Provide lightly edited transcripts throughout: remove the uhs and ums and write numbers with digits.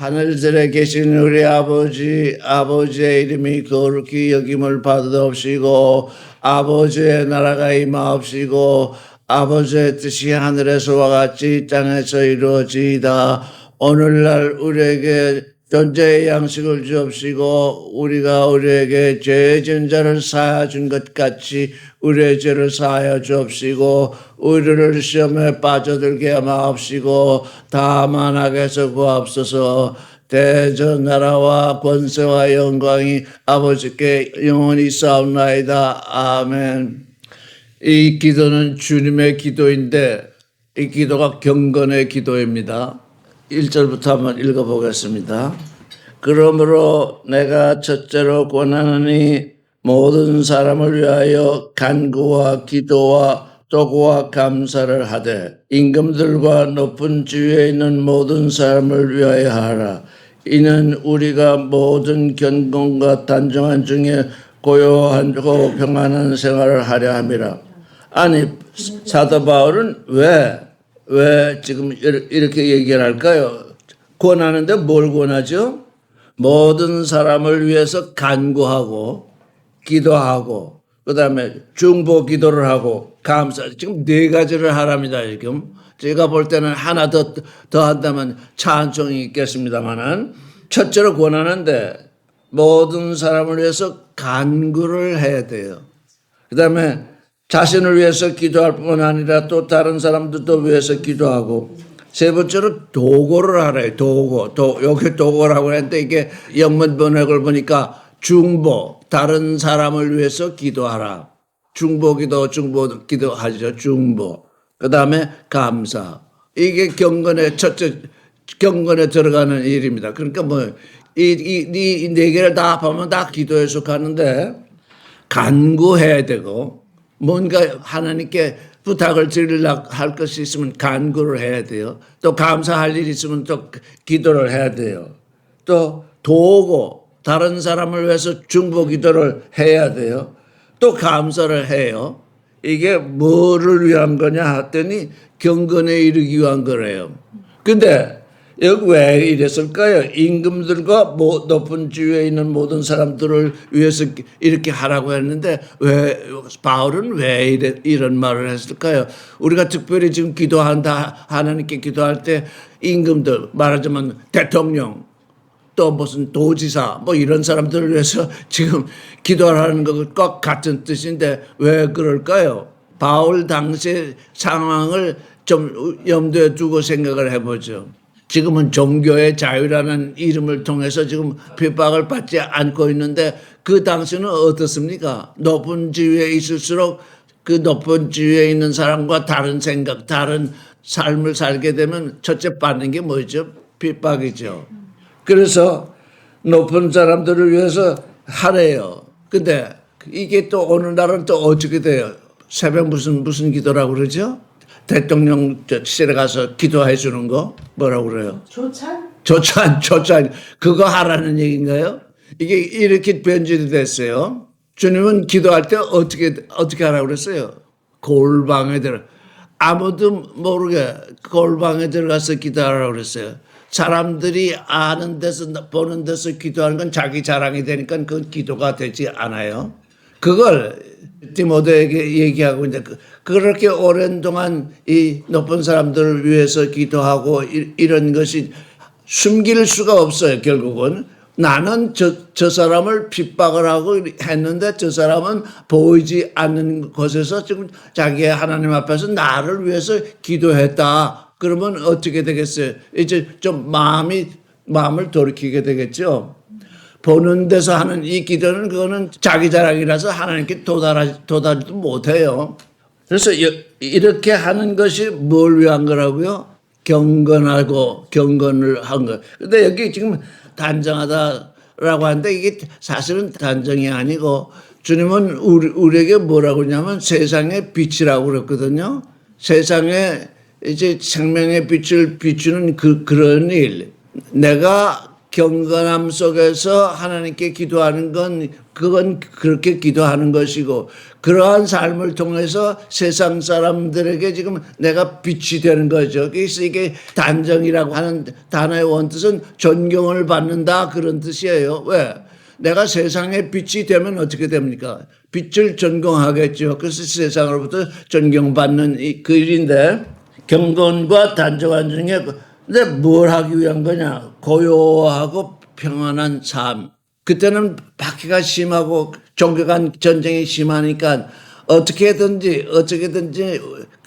하늘들에 계신 우리 아버지의 이름이 거룩히 여김을 받으옵시고 아버지의 나라가 임하옵시고 아버지의 뜻이 하늘에서와 같이 땅에서 이루어지이다. 오늘날 우리에게 존재의 양식을 주옵시고 우리가 우리에게 죄 지은 자를 사하여 준 것 같이 우리의 죄를 사하여 주옵시고 우리를 시험에 빠져들게 마옵시고 다만 악에서 구하옵소서. 대전 나라와 권세와 영광이 아버지께 영원히 싸움나이다. 아멘. 이 기도는 주님의 기도인데 이 기도가 경건의 기도입니다. 1절부터 한번 읽어보겠습니다. 그러므로 내가 첫째로 권하노니 모든 사람을 위하여 간구와 기도와 도구와 감사를 하되 임금들과 높은 지위에 있는 모든 사람을 위하여 하라. 이는 우리가 모든 견곤과 단정한 중에 고요하고 평안한 생활을 하려 함이라. 아니 사도 바울은 왜 지금 이렇게 얘기를 할까요? 권하는데 뭘 권하죠? 모든 사람을 위해서 간구하고 기도하고 그다음에 중보 기도를 하고 감사. 지금 네 가지를 하랍니다. 지금 제가 볼 때는 하나 더 한다면 찬송이 있겠습니다만은 첫째로 권하는데 모든 사람을 위해서 간구를 해야 돼요. 그다음에 자신을 위해서 기도할 뿐 아니라 또 다른 사람들도 위해서 기도하고 세 번째로 도구를 하래요. 여기 도구라고 했는데 이게 영문 번역을 보니까 중보, 다른 사람을 위해서 기도하라. 중보 기도하죠. 중보. 그 다음에 감사. 이게 첫째 경건에 들어가는 일입니다. 그러니까 이 네 개를 다 합하면 다 기도에 속하는데 간구해야 되고 뭔가 하나님께 부탁을 드리려고 할 것이 있으면 간구를 해야 돼요. 또 감사할 일이 있으면 또 기도를 해야 돼요. 또 도우고 다른 사람을 위해서 중보 기도를 해야 돼요. 또 감사를 해요. 이게 뭐를 위한 거냐 했더니 경건에 이르기 위한 거래요. 근데 여기 왜 이랬을까요? 임금들과 높은 지위에 있는 모든 사람들을 위해서 이렇게 하라고 했는데 바울은 왜 이런 말을 했을까요? 우리가 특별히 지금 하나님께 기도할 때 임금들, 말하자면 대통령, 또 무슨 도지사, 이런 사람들을 위해서 지금 기도하라는 것과 같은 뜻인데 왜 그럴까요? 바울 당시의 상황을 좀 염두에 두고 생각을 해보죠. 지금은 종교의 자유라는 이름을 통해서 지금 핍박을 받지 않고 있는데 그 당시는 어떻습니까? 높은 지위에 있을수록 그 높은 지위에 있는 사람과 다른 생각, 다른 삶을 살게 되면 첫째 받는 게 뭐죠? 핍박이죠. 그래서 높은 사람들을 위해서 하래요. 근데 이게 또 오늘날은 또 어떻게 돼요? 새벽 무슨 기도라고 그러죠? 대통령실에 가서 기도해 주는 거 뭐라고 그래요? 조찬 그거 하라는 얘기인가요? 이게 이렇게 변질이 됐어요. 주님은 기도할 때 어떻게 하라고 그랬어요? 골방에 아무도 모르게 골방에 들어가서 기도하라고 그랬어요. 사람들이 아는 데서 보는 데서 기도하는 건 자기 자랑이 되니까 그건 기도가 되지 않아요. 그걸 디모데에게 얘기하고 이제 그렇게 오랜 동안 이 높은 사람들을 위해서 기도하고 이런 것이 숨길 수가 없어요. 결국은 나는 저 사람을 핍박을 하고 했는데 저 사람은 보이지 않는 곳에서 지금 자기의 하나님 앞에서 나를 위해서 기도했다. 그러면 어떻게 되겠어요? 이제 좀 마음을 돌이키게 되겠죠. 보는 데서 하는 이 기도는 그거는 자기 자랑이라서 하나님께 도달하지도 못해요. 그래서 이렇게 하는 것이 뭘 위한 거라고요? 경건을 한 거. 근데 여기 지금 단정하다라고 하는데 이게 사실은 단정이 아니고 주님은 우리에게 뭐라고 하냐면 세상의 빛이라고 그랬거든요. 세상에 이제 생명의 빛을 비추는 그런 일. 내가 경건함 속에서 하나님께 기도하는 그건 그렇게 기도하는 것이고, 그러한 삶을 통해서 세상 사람들에게 지금 내가 빛이 되는 거죠. 그래서 이게 단정이라고 하는 단어의 원뜻은 존경을 받는다, 그런 뜻이에요. 왜? 내가 세상에 빛이 되면 어떻게 됩니까? 빛을 존경하겠죠. 그래서 세상으로부터 존경받는 그 일인데, 경건과 단정한 중에 근데 뭘 하기 위한 거냐? 고요하고 평안한 삶. 그때는 박해가 심하고 종교간 전쟁이 심하니까 어떻게든지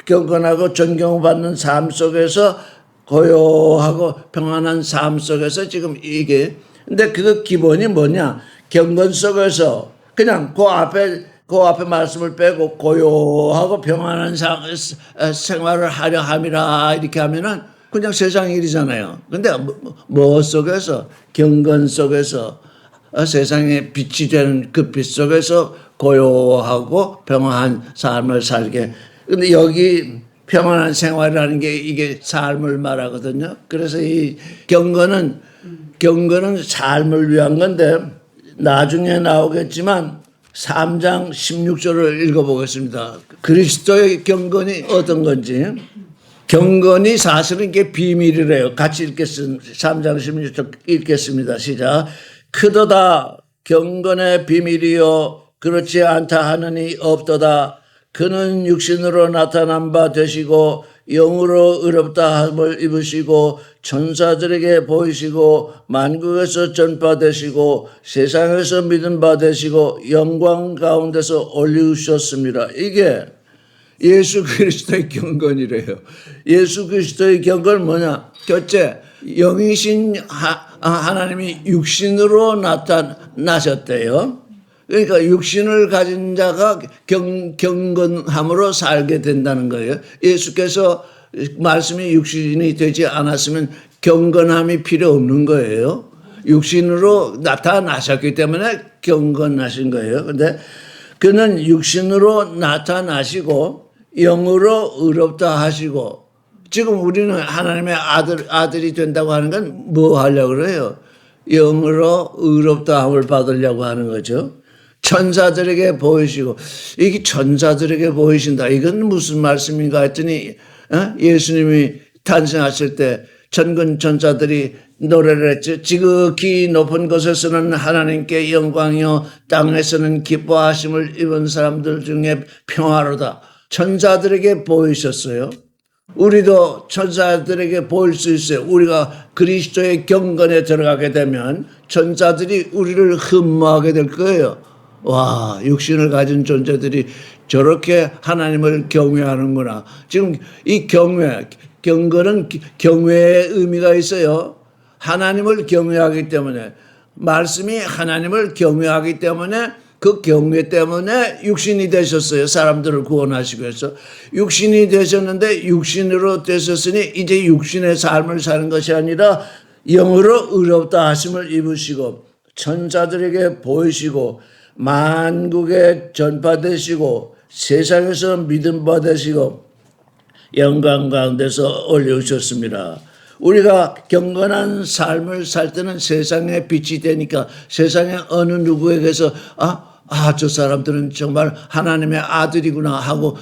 경건하고 존경받는 삶 속에서 고요하고 평안한 삶 속에서 지금 이게, 근데 그 기본이 뭐냐? 경건 속에서 그냥 그 앞에 말씀을 빼고 고요하고 평안한 생활을 하려 함이라 이렇게 하면은 그냥 세상 일이잖아요. 근데 뭐 속에서, 경건 속에서, 세상에 빛이 되는 그 빛 속에서 고요하고 평안한 삶을 살게. 근데 여기 평안한 생활이라는 게 이게 삶을 말하거든요. 그래서 이 경건은 삶을 위한 건데, 나중에 나오겠지만 3장 16절을 읽어보겠습니다. 그리스도의 경건이 어떤 건지. 경건이 사실은 이게 비밀이래요. 같이 읽겠습니다. 3장 16절 읽겠습니다. 시작. 크도다 경건의 비밀이요 그렇지 않다 하느니 없도다. 그는 육신으로 나타난 바 되시고 영으로 의롭다 함을 입으시고 천사들에게 보이시고 만국에서 전파되시고 세상에서 믿음 받으시고 영광 가운데서 올리우셨습니다. 이게 예수 그리스도의 경건이래요. 예수 그리스도의 경건은 뭐냐? 첫째, 영이신 하나님이 육신으로 나타나셨대요. 그러니까 육신을 가진 자가 경건함으로 살게 된다는 거예요. 예수께서 말씀이 육신이 되지 않았으면 경건함이 필요 없는 거예요. 육신으로 나타나셨기 때문에 경건하신 거예요. 근데 그는 육신으로 나타나시고 영으로 의롭다 하시고, 지금 우리는 하나님의 아들이 된다고 하는 건 뭐 하려고 그래요? 영으로 의롭다 함을 받으려고 하는 거죠. 천사들에게 보이시고, 이게 천사들에게 보이신다. 이건 무슨 말씀인가 했더니 예수님이 탄생하실 때 천군 천사들이 노래를 했죠. 지극히 높은 곳에서는 하나님께 영광이요 땅에서는 기뻐하심을 입은 사람들 중에 평화로다. 천사들에게 보이셨어요. 우리도 천사들에게 보일 수 있어요. 우리가 그리스도의 경건에 들어가게 되면 천사들이 우리를 흠모하게 될 거예요. 와, 육신을 가진 존재들이 저렇게 하나님을 경외하는구나. 지금 이 경건은 경외의 의미가 있어요. 하나님을 경외하기 때문에, 말씀이 하나님을 경외하기 때문에, 그 경외 때문에 육신이 되셨어요. 사람들을 구원하시기 위해서. 육신이 되셨는데 육신으로 되셨으니 이제 육신의 삶을 사는 것이 아니라 영으로 의롭다 하심을 입으시고 천사들에게 보이시고 만국에 전파되시고 세상에서 믿음 받으시고 영광 가운데서 올려주셨습니다. 우리가 경건한 삶을 살 때는 세상에 빛이 되니까 세상에 어느 누구에게서 저 사람들은 정말 하나님의 아들이구나 하고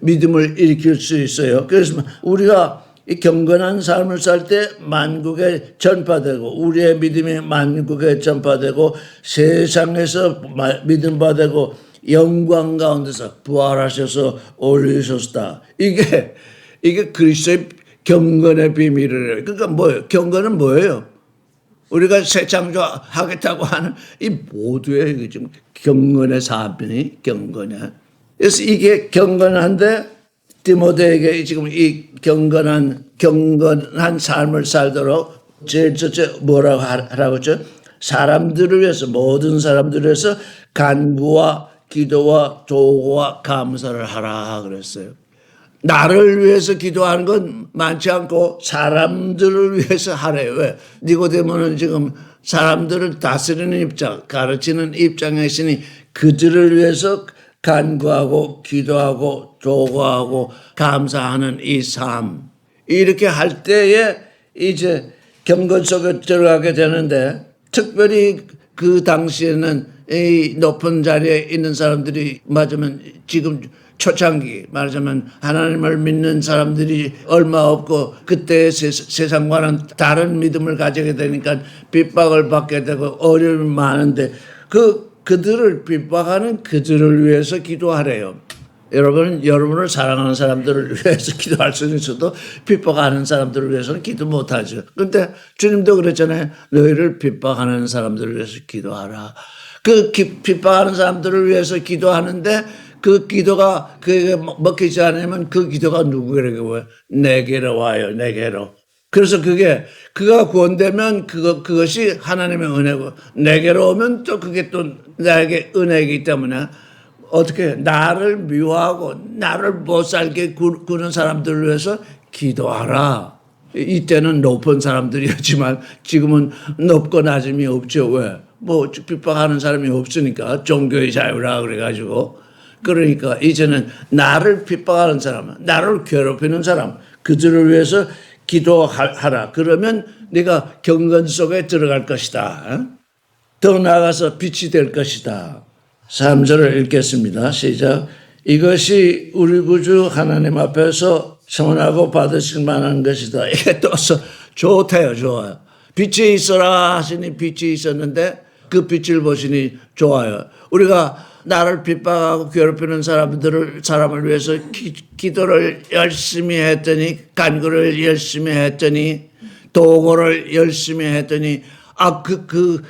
믿음을 일으킬 수 있어요. 그래서 우리가 이 경건한 삶을 살 때 만국에 전파되고 우리의 믿음이 만국에 전파되고 세상에서 믿음 받고 영광 가운데서 부활하셔서 올리셨다. 이게 그리스도의 경건의 비밀이래요. 그러니까 뭐예요? 경건은 뭐예요? 우리가 새 창조하겠다고 하는 이 모두의 지금 경건의 삶이 경건이야. 그래서 이게 경건한데 디모데에게 지금 이 경건한 삶을 살도록 제일 첫째 뭐라고 하라고 했죠? 사람들을 위해서, 모든 사람들을 위해서 간구와 기도와 도구와 감사를 하라 그랬어요. 나를 위해서 기도하는 건 많지 않고 사람들을 위해서 하래요. 왜? 니고데모는 지금 사람들을 다스리는 입장, 가르치는 입장에 있으니 그들을 위해서 간구하고 기도하고 도구하고 감사하는 이 삶. 이렇게 할 때에 이제 경건 속에 들어가게 되는데 특별히 그 당시에는 이 높은 자리에 있는 사람들이 맞으면 지금 초창기 말하자면 하나님을 믿는 사람들이 얼마 없고 그때 세상과는 다른 믿음을 가지게 되니까 핍박을 받게 되고 어려움이 많은데 그들을 핍박하는 그들을 위해서 기도하래요. 여러분은 여러분을 사랑하는 사람들을 위해서 기도할 수는 있어도 핍박하는 사람들을 위해서는 기도 못하죠. 그런데 주님도 그랬잖아요. 너희를 핍박하는 사람들을 위해서 기도하라. 핍박하는 사람들을 위해서 기도하는데 그 기도가 그게 먹히지 않으면 그 기도가 누구에게 와요? 내게로 와요. 내게로. 그래서 그가 구원되면 그것이 하나님의 은혜고 내게로 오면 또 그게 또 나에게 은혜이기 때문에 어떻게 나를 미워하고 나를 못 살게 구는 사람들을 위해서 기도하라. 이때는 높은 사람들이었지만 지금은 높고 낮음이 없죠. 왜? 뭐 핍박하는 사람이 없으니까 종교의 자유라 그래가지고 그러니까 이제는 나를 핍박하는 사람, 나를 괴롭히는 사람 그들을 위해서 기도하라. 그러면 네가 경건 속에 들어갈 것이다. 더 나아가서 빛이 될 것이다. 3절을 읽겠습니다. 시작. 이것이 우리 구주 하나님 앞에서 선하고 받으실 만한 것이다. 이게 또 좋대요. 좋아요. 빛이 있어라 하시니 빛이 있었는데 그 빛을 보시니 좋아요. 우리가 나를 핍박하고 괴롭히는 사람을 위해서 기도를 열심히 했더니 간구를 열심히 했더니 도구를 열심히 했더니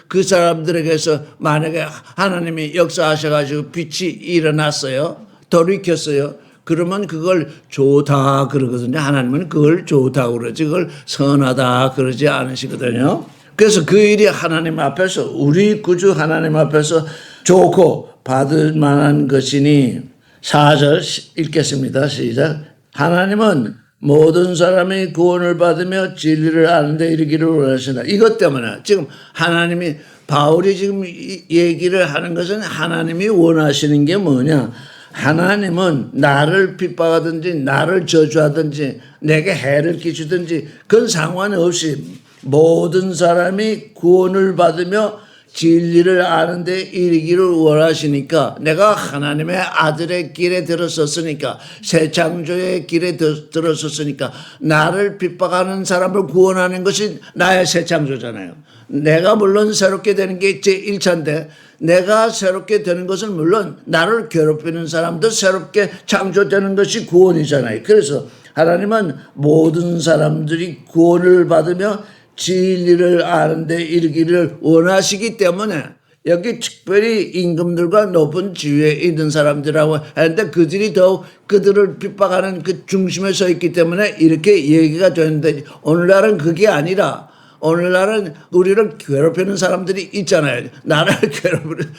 그 사람들에게서 만약에 하나님이 역사하셔가지고 빛이 일어났어요. 돌이켰어요. 그러면 그걸 좋다 그러거든요. 하나님은 그걸 좋다고 그러지. 그걸 선하다 그러지 않으시거든요. 그래서 그 일이 하나님 앞에서 우리 구주 하나님 앞에서 좋고 받을 만한 것이니 4절 읽겠습니다. 시작. 하나님은 모든 사람이 구원을 받으며 진리를 아는 데 이르기를 원하신다. 이것 때문에 지금 하나님이 바울이 지금 얘기를 하는 것은 하나님이 원하시는 게 뭐냐. 하나님은 나를 핍박하든지 나를 저주하든지 내게 해를 끼치든지 그건 상관없이 모든 사람이 구원을 받으며 진리를 아는 데 이르기를 원하시니까 내가 하나님의 아들의 길에 들어섰으니까 새 창조의 길에 들어섰으니까 나를 핍박하는 사람을 구원하는 것이 나의 새 창조잖아요. 내가 물론 새롭게 되는 게 제1차인데 내가 새롭게 되는 것은 물론 나를 괴롭히는 사람도 새롭게 창조되는 것이 구원이잖아요. 그래서 하나님은 모든 사람들이 구원을 받으며 진리를 아는 데 이르기를 원하시기 때문에 여기 특별히 임금들과 높은 지위에 있는 사람들이라고 하는데 그들이 더욱 그들을 핍박하는 그 중심에 서 있기 때문에 이렇게 얘기가 되는데 오늘날은 그게 아니라 오늘날은 우리를 괴롭히는 사람들이 있잖아요. 나를 괴롭히는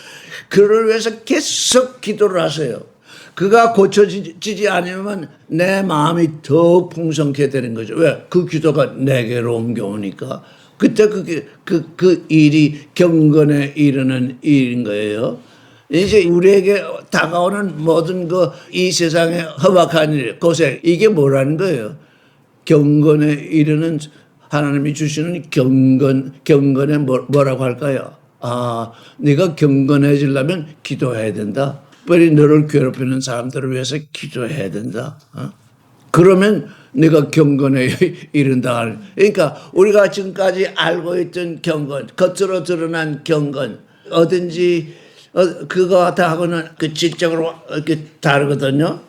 그를 위해서 계속 기도를 하세요. 그가 고쳐지지 않으면 내 마음이 더 풍성케 되는 거죠. 왜? 그 기도가 내게로 옮겨오니까. 그때 그 일이 경건에 이르는 일인 거예요. 이제 우리에게 다가오는 모든 이 세상의 험악한 일, 고생, 이게 뭐라는 거예요? 경건에 이르는 하나님이 주시는 경건에 뭐라고 할까요? 네가 경건해지려면 기도해야 된다. 특별히 너를 괴롭히는 사람들을 위해서 기도해야 된다. 그러면 내가 경건에 이른다. 그러니까 우리가 지금까지 알고 있던 경건, 겉으로 드러난 경건, 어딘지 그거 다 하고는 그 질적으로 이렇게 다르거든요.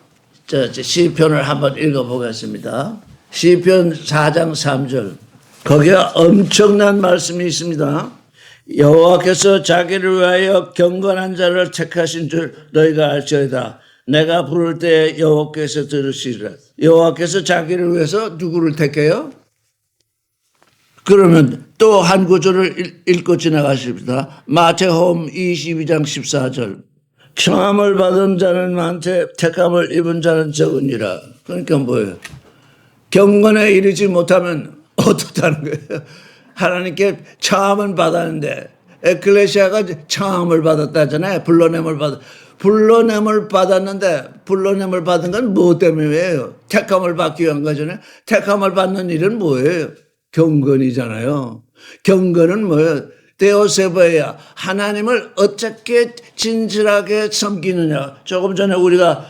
시편을 한번 읽어보겠습니다. 시편 4장 3절. 거기에 엄청난 말씀이 있습니다. 여호와께서 자기를 위하여 경건한 자를 택하신 줄 너희가 알지어다. 내가 부를 때 여호와께서 들으시리라. 여호와께서 자기를 위해서 누구를 택해요? 그러면 또 한 구절을 읽고 지나가십니다. 마태복음 22장 14절. 청함을 받은 자는 많되 택함을 입은 자는 적으니라. 그러니까 뭐예요? 경건에 이르지 못하면 어떻다는 거예요? 하나님께 청함은 받았는데 에클레시아가 청함을 받았다잖아요. 불러냄을 받았는데 불러냄을 받은 건 뭐 때문이에요? 택함을 받기 위한 거잖아요. 택함을 받는 일은 뭐예요? 경건이잖아요. 경건은 뭐예요? 데오세보야, 하나님을 어떻게 진실하게 섬기느냐. 조금 전에 우리가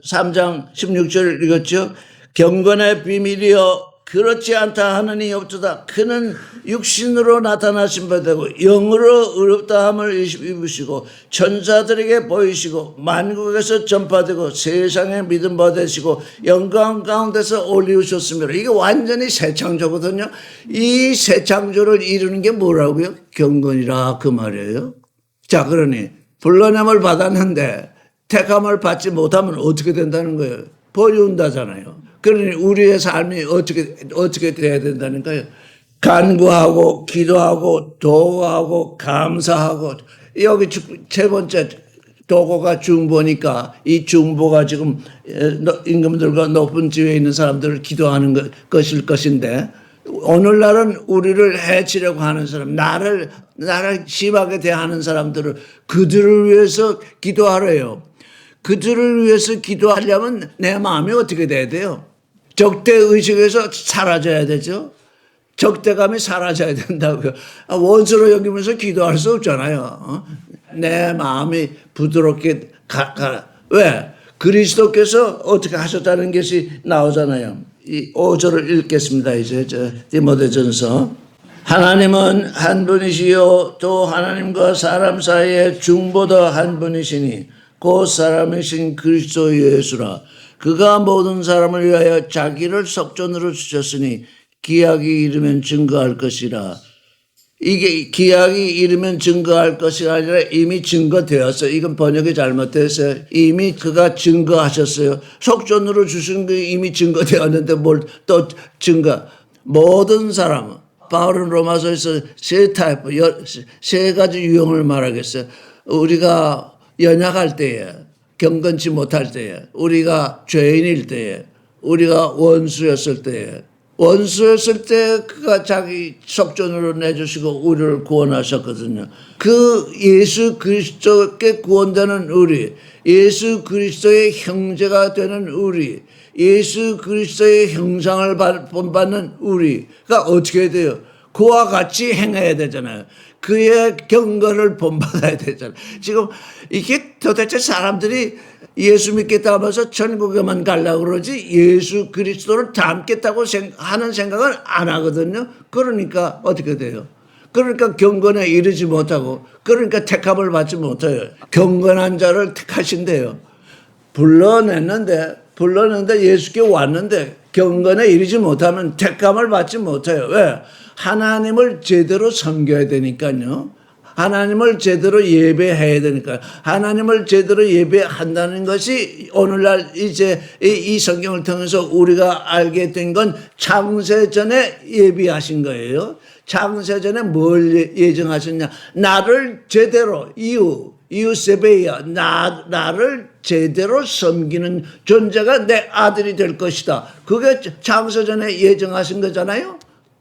3장 16절 읽었죠. 경건의 비밀이여 그렇지 않다 하느니 없도다. 그는 육신으로 나타나신 바 되고 영으로 의롭다함을 입으시고 천사들에게 보이시고 만국에서 전파되고 세상에 믿음 받으시고 영광 가운데서 올리우셨습니다. 이게 완전히 새 창조거든요. 이 새 창조를 이루는 게 뭐라고요? 경건이라 그 말이에요. 자, 그러니 불러냄을 받았는데 택함을 받지 못하면 어떻게 된다는 거예요? 버리운다잖아요. 그러니 우리의 삶이 어떻게 돼야 된다는 거예요? 간구하고 기도하고 도구하고 감사하고 여기 세 번째 도구가 중보니까 이 중보가 지금 임금들과 높은 지위에 있는 사람들을 기도하는 것일 것인데 오늘날은 우리를 해치려고 하는 사람, 나를 심하게 대하는 사람들을 그들을 위해서 기도하래요. 그들을 위해서 기도하려면 내 마음이 어떻게 돼야 돼요? 적대의식에서 사라져야 되죠. 적대감이 사라져야 된다고요. 원수로 여기면서 기도할 수 없잖아요. 내 마음이 부드럽게 왜? 그리스도께서 어떻게 하셨다는 것이 나오잖아요. 이 5절을 읽겠습니다. 이제 디모데전서. 하나님은 한 분이시요 또 하나님과 사람 사이에 중보도 한 분이시니 곧 사람이신 그리스도 예수라. 그가 모든 사람을 위하여 자기를 속전으로 주셨으니 기약이 이르면 증거할 것이라. 이게 기약이 이르면 증거할 것이 아니라 이미 증거되었어요. 이건 번역이 잘못됐어요. 이미 그가 증거하셨어요. 속전으로 주신 게 이미 증거되었는데 뭘 또 증거. 모든 사람. 바울은 로마서에서 세 가지 유형을 말하겠어요. 우리가 연약할 때에, 경건치 못할 때에, 우리가 죄인일 때에, 우리가 원수였을 때에, 원수였을 때 그가 자기 속전으로 내주시고 우리를 구원하셨거든요. 그 예수 그리스도께 구원되는 우리, 예수 그리스도의 형제가 되는 우리, 예수 그리스도의 형상을 본받는 우리가 어떻게 돼요? 그와 같이 행해야 되잖아요. 그의 경건을 본받아야 되잖아요. 지금 이게 도대체 사람들이 예수 믿겠다 하면서 천국에만 가려고 그러지 예수 그리스도를 닮겠다고 하는 생각은 안 하거든요. 그러니까 어떻게 돼요? 그러니까 경건에 이르지 못하고 그러니까 택함을 받지 못해요. 경건한 자를 택하신대요. 불러냈는데 예수께 왔는데 경건에 이르지 못하면 택함을 받지 못해요. 왜? 하나님을 제대로 섬겨야 되니까요. 하나님을 제대로 예배해야 되니까요. 하나님을 제대로 예배한다는 것이 오늘날 이제 이 성경을 통해서 우리가 알게 된 건 창세전에 예비하신 거예요. 창세전에 뭘 예정하셨냐. 나를 제대로 이웃세베야 나를 제대로 섬기는 존재가 내 아들이 될 것이다. 그게 창세전에 예정하신 거잖아요.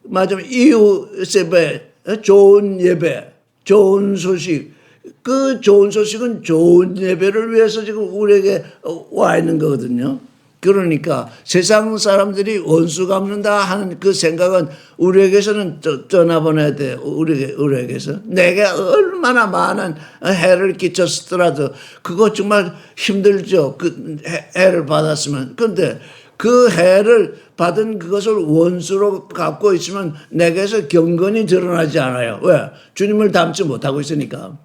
맞으면 이웃세베 좋은 예배, 좋은 소식. 그 좋은 소식은 좋은 예배를 위해서 지금 우리에게 와 있는 거거든요. 그러니까 세상 사람들이 원수 갚는다 하는 그 생각은 우리에게서는 떠나보내야 돼요. 우리에게서. 내게 얼마나 많은 해를 끼쳤더라도 그거 정말 힘들죠. 그 해를 받았으면. 근데 그 해를 받은 그것을 원수로 갖고 있으면 내게서 경건이 드러나지 않아요. 왜? 주님을 닮지 못하고 있으니까.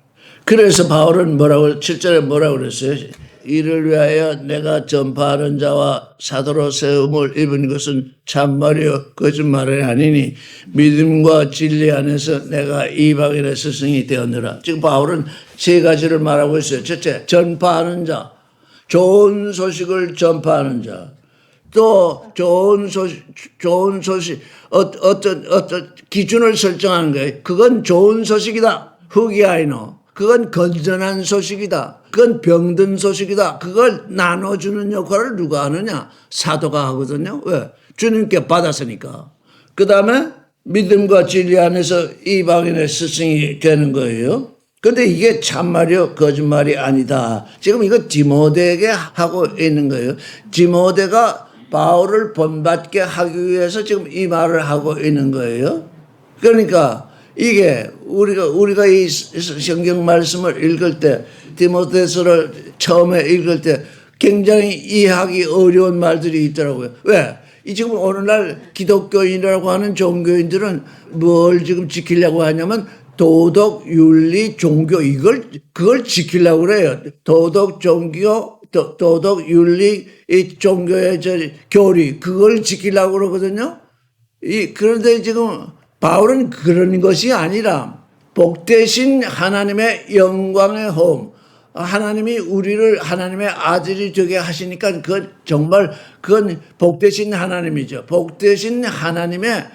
그래서 바울은 7절에 뭐라고 그랬어요? 이를 위하여 내가 전파하는 자와 사도로 세움을 입은 것은 참말이요 거짓말이 아니니 믿음과 진리 안에서 내가 이방인의 스승이 되었느라. 지금 바울은 세 가지를 말하고 있어요. 첫째, 전파하는 자, 좋은 소식을 전파하는 자. 또 좋은 소식 어떤 기준을 설정하는 거예요. 그건 좋은 소식이다. 흑이아이노. 그건 건전한 소식이다. 그건 병든 소식이다. 그걸 나눠주는 역할을 누가 하느냐? 사도가 하거든요. 왜? 주님께 받았으니까. 그 다음에 믿음과 진리 안에서 이방인의 스승이 되는 거예요. 근데 이게 참말이요 거짓말이 아니다. 지금 이거 디모데에게 하고 있는 거예요. 디모데가 바울을 본받게 하기 위해서 지금 이 말을 하고 있는 거예요. 그러니까 이게 우리가 이 성경 말씀을 읽을 때 디모데서를 처음에 읽을 때 굉장히 이해하기 어려운 말들이 있더라고요. 왜? 이 지금 오늘날 기독교인이라고 하는 종교인들은 뭘 지금 지키려고 하냐면 도덕, 윤리, 종교 그걸 지키려고 그래요. 도덕, 종교, 도덕, 윤리, 이 종교의 교리 그걸 지키려고 그러거든요. 그런데 지금 바울은 그런 것이 아니라 복되신 하나님의 영광의 호흡, 하나님이 우리를 하나님의 아들이 되게 하시니까 그건 복되신 하나님이죠. 복되신 하나님의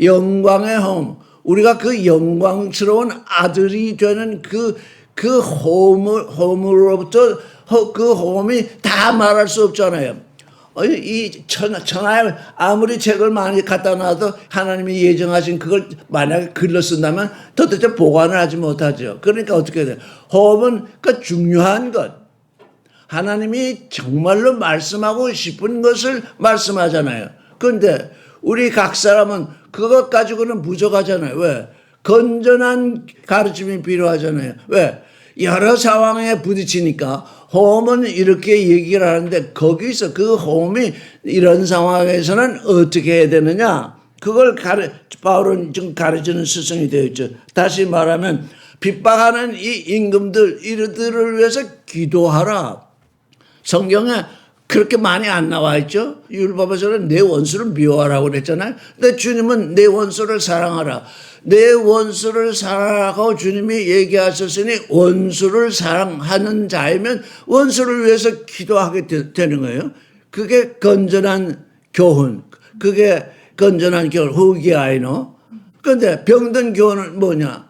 영광의 호흡, 우리가 그 영광스러운 아들이 되는 그 호흡으로부터 그 호흡이 다 말할 수 없잖아요. 이 천하에 아무리 책을 많이 갖다 놔도 하나님이 예정하신 그걸 만약에 글로 쓴다면 도대체 보관을 하지 못하죠. 그러니까 어떻게 돼요? 호흡은 그 중요한 것. 하나님이 정말로 말씀하고 싶은 것을 말씀하잖아요. 그런데 우리 각 사람은 그것 가지고는 부족하잖아요. 왜? 건전한 가르침이 필요하잖아요. 왜? 여러 상황에 부딪히니까 호흡은 이렇게 얘기를 하는데 거기서 그 호흡이 이런 상황에서는 어떻게 해야 되느냐? 그걸 바울은 지금 가르치는 스승이 되어 있죠. 다시 말하면 핍박하는 이 임금들 이들을 위해서 기도하라. 성경에 그렇게 많이 안 나와 있죠. 율법에서는 내 원수를 미워하라고 그랬잖아요. 근데 주님은 내 원수를 사랑하라. 내 원수를 사랑하고 주님이 얘기하셨으니 원수를 사랑하는 자이면 원수를 위해서 기도하게 되는 거예요. 그게 건전한 교훈. 그게 건전한 교훈. 후기아이노. 그런데 병든 교훈은 뭐냐?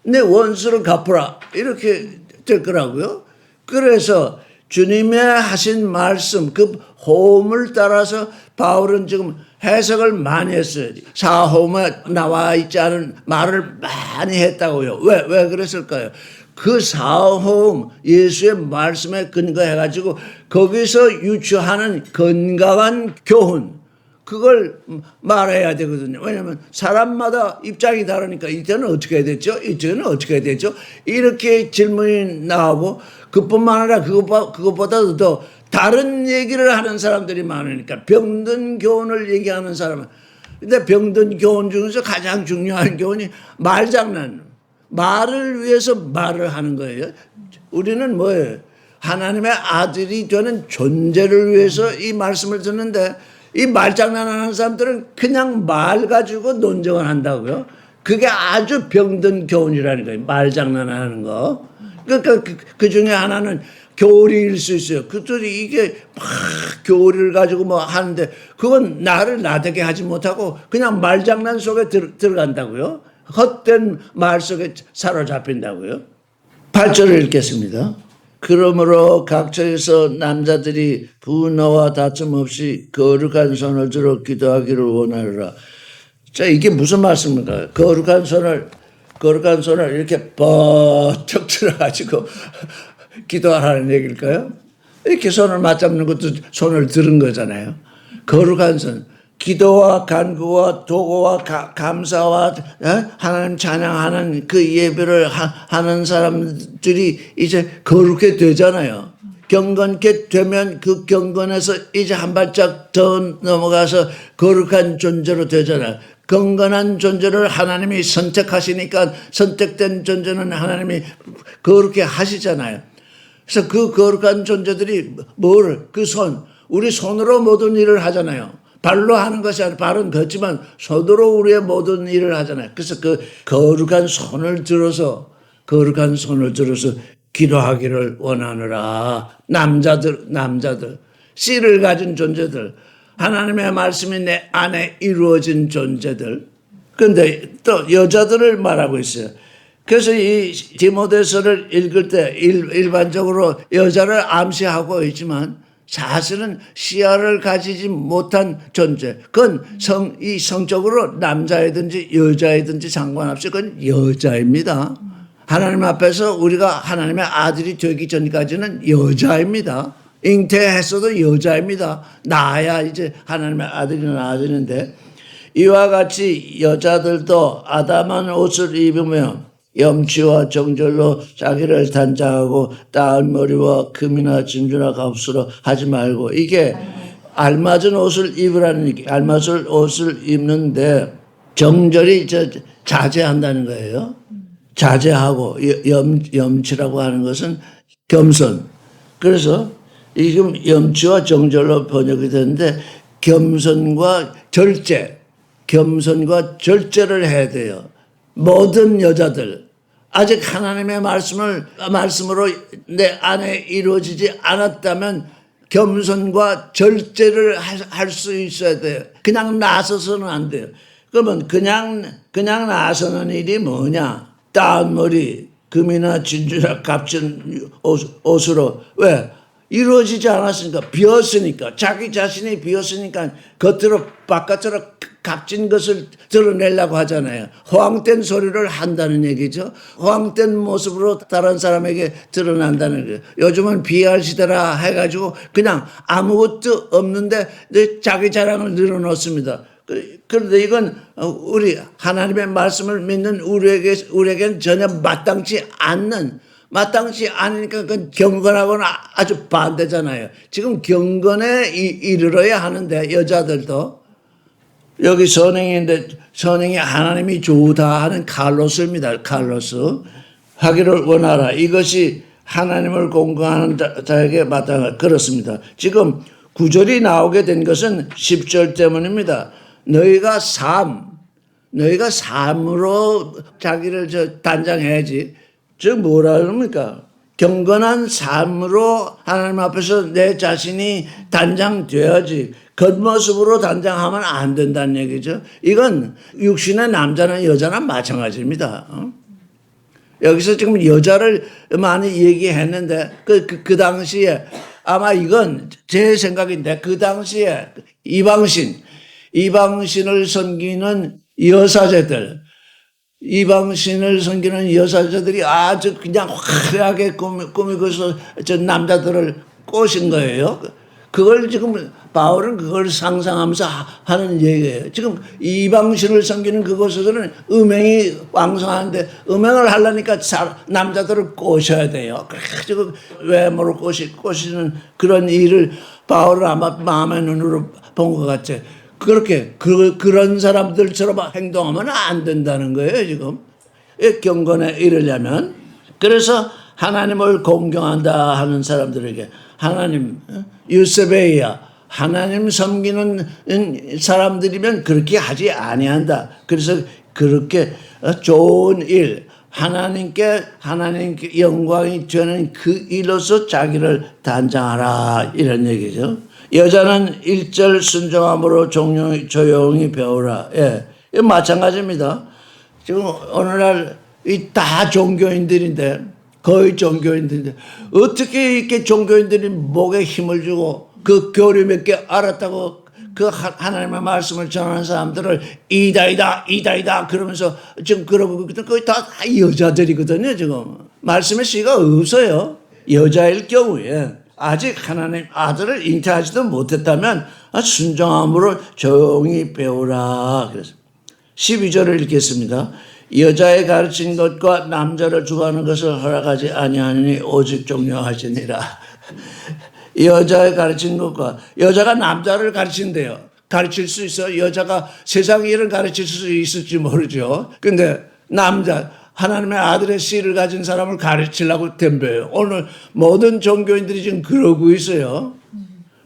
내 원수를 갚으라. 이렇게 될 거라고요. 그래서 주님의 하신 말씀, 그 호흡을 따라서 바울은 지금 해석을 많이 했어요. 사호흡에 나와 있지 않은 말을 많이 했다고요. 왜 그랬을까요? 그 사호흡, 예수의 말씀에 근거해가지고 거기서 유추하는 건강한 교훈, 그걸 말해야 되거든요. 왜냐하면 사람마다 입장이 다르니까 이때는 어떻게 해야 되죠? 이때는 어떻게 해야 되죠? 이렇게 질문이 나오고 그뿐만 아니라 그것보다도 더 다른 얘기를 하는 사람들이 많으니까 병든 교훈을 얘기하는 사람은 근데 병든 교훈 중에서 가장 중요한 교훈이 말장난, 말을 위해서 말을 하는 거예요. 우리는 뭐예요? 하나님의 아들이 되는 존재를 위해서 이 말씀을 듣는데 이 말장난하는 사람들은 그냥 말 가지고 논쟁을 한다고요. 그게 아주 병든 교훈이라는 거예요. 말장난하는 거. 그러니까 그 중에 하나는 교리일 수 있어요. 그들이 이게 막 교리를 가지고 뭐 하는데 그건 나를 나되게 하지 못하고 그냥 말장난 속에 들어간다고요. 헛된 말 속에 사로잡힌다고요. 8절을 읽겠습니다. 그러므로 각처에서 남자들이 분노와 다툼 없이 거룩한 손을 들어 기도하기를 원하노라. 자, 이게 무슨 말씀입니까? 거룩한 손을 이렇게 버쩍 들어가지고 기도하라는 얘기일까요? 이렇게 손을 맞잡는 것도 손을 들은 거잖아요. 거룩한 손. 기도와 간구와 도구와 감사와 하나님 찬양하는 그 예배를 하는 사람들이 이제 거룩해 되잖아요. 경건케 되면 그 경건에서 이제 한 발짝 더 넘어가서 거룩한 존재로 되잖아요. 경건한 존재를 하나님이 선택하시니까 선택된 존재는 하나님이 거룩해 하시잖아요. 그래서 그 거룩한 존재들이 우리 손으로 모든 일을 하잖아요. 발로 하는 것이 아니라 발은 걷지만 손으로 우리의 모든 일을 하잖아요. 그래서 그 거룩한 손을 들어서 기도하기를 원하노라. 남자들, 씨를 가진 존재들, 하나님의 말씀이 내 안에 이루어진 존재들. 그런데 또 여자들을 말하고 있어요. 그래서 이 디모데서를 읽을 때 일반적으로 여자를 암시하고 있지만 사실은 시야를 가지지 못한 존재. 그건 성적으로 남자이든지 여자이든지 상관없이 그건 여자입니다. 하나님 앞에서 우리가 하나님의 아들이 되기 전까지는 여자입니다. 잉태했어도 여자입니다. 낳아야 이제 하나님의 아들이 나아지는데 이와 같이 여자들도 아담한 옷을 입으며 염치와 정절로 자기를 단장하고 따은 머리와 금이나 진주나 값으로 하지 말고 이게 알맞은 옷을 입으라는 얘기. 알맞은 옷을 입는데 정절이 자제한다는 거예요. 자제하고 염치라고 하는 것은 겸손. 그래서 지금 염치와 정절로 번역이 되는데 겸손과 절제를 해야 돼요. 모든 여자들 아직 하나님의 말씀으로 내 안에 이루어지지 않았다면 겸손과 절제를 할 수 있어야 돼요. 그냥 나서서는 안 돼요. 그러면 그냥 나서는 일이 뭐냐? 따은 머리, 금이나 진주나 값진 옷으로 왜? 이루어지지 않았으니까 비었으니까 자기 자신이 비었으니까 겉으로 바깥으로 값진 것을 드러내려고 하잖아요. 허황된 소리를 한다는 얘기죠. 허황된 모습으로 다른 사람에게 드러난다는 거예요. 요즘은 비할 시대라 해가지고 그냥 아무것도 없는데 자기 자랑을 늘어놓습니다. 그런데 이건 우리 하나님의 말씀을 믿는 우리에게는 전혀 마땅치 않으니까 그건 경건하고는 아주 반대잖아요. 지금 경건에 이르러야 하는데 여자들도 여기 선행이 하나님이 좋다 하는 칼로스입니다. 칼로스. 하기를 원하라. 이것이 하나님을 공경하는 자에게 마땅하다. 그렇습니다. 지금 9절이 나오게 된 것은 10절 때문입니다. 너희가 삶으로 자기를 단장해야지. 즉 뭐라 그럽니까? 경건한 삶으로 하나님 앞에서 내 자신이 단장돼야지. 겉모습으로 단장하면 안 된다는 얘기죠. 이건 육신의 남자나 여자나 마찬가지입니다. 여기서 지금 여자를 많이 얘기했는데 그 당시에 아마 이건 제 생각인데 그 당시에 이방신을 섬기는 여사제들이 아주 그냥 화려하게 꾸미고서 저 남자들을 꼬신 거예요. 그걸 지금 바울은 그걸 상상하면서 하는 얘기예요. 지금 이방신을 섬기는 그곳에서는 음행이 왕성한데 음행을 하려니까 남자들을 꼬셔야 돼요. 그래가지고 외모로 꼬시는 그런 일을 바울은 아마 마음의 눈으로 본 것 같아요. 그렇게 그런 사람들처럼 행동하면 안 된다는 거예요. 지금 경건에 이르려면. 그래서 하나님을 공경한다 하는 사람들에게 하나님 유세베이야 하나님 섬기는 사람들이면 그렇게 하지 아니한다. 그래서 그렇게 좋은 일 하나님께 영광이 되는 그 일로서 자기를 단장하라 이런 얘기죠. 여자는 1절 순종함으로 조용히 배우라. 예, 마찬가지입니다. 지금 오늘날 다 종교인들인데 거의 종교인들인데 어떻게 이렇게 종교인들이 목에 힘을 주고 그 교리 몇 개 알았다고 그 하나님의 말씀을 전하는 사람들을 이다이다 그러면서 지금 그러고 있거든. 거의 다 여자들이거든요. 지금 말씀의 씨가 없어요. 여자일 경우에 아직 하나님 아들을 잉태하지도 못했다면 순종함으로 조용히 배우라. 그래서 12절을 읽겠습니다. 여자의 가르친 것과 남자를 주관하는 것을 허락하지 아니하니 오직 종료하시니라. 여자의 가르친 것과 여자가 남자를 가르친대요. 가르칠 수 있어. 여자가 세상 일을 가르칠 수 있을지 모르죠. 근데 남자 하나님의 아들의 씨를 가진 사람을 가르치려고 덤벼요. 오늘 모든 종교인들이 지금 그러고 있어요.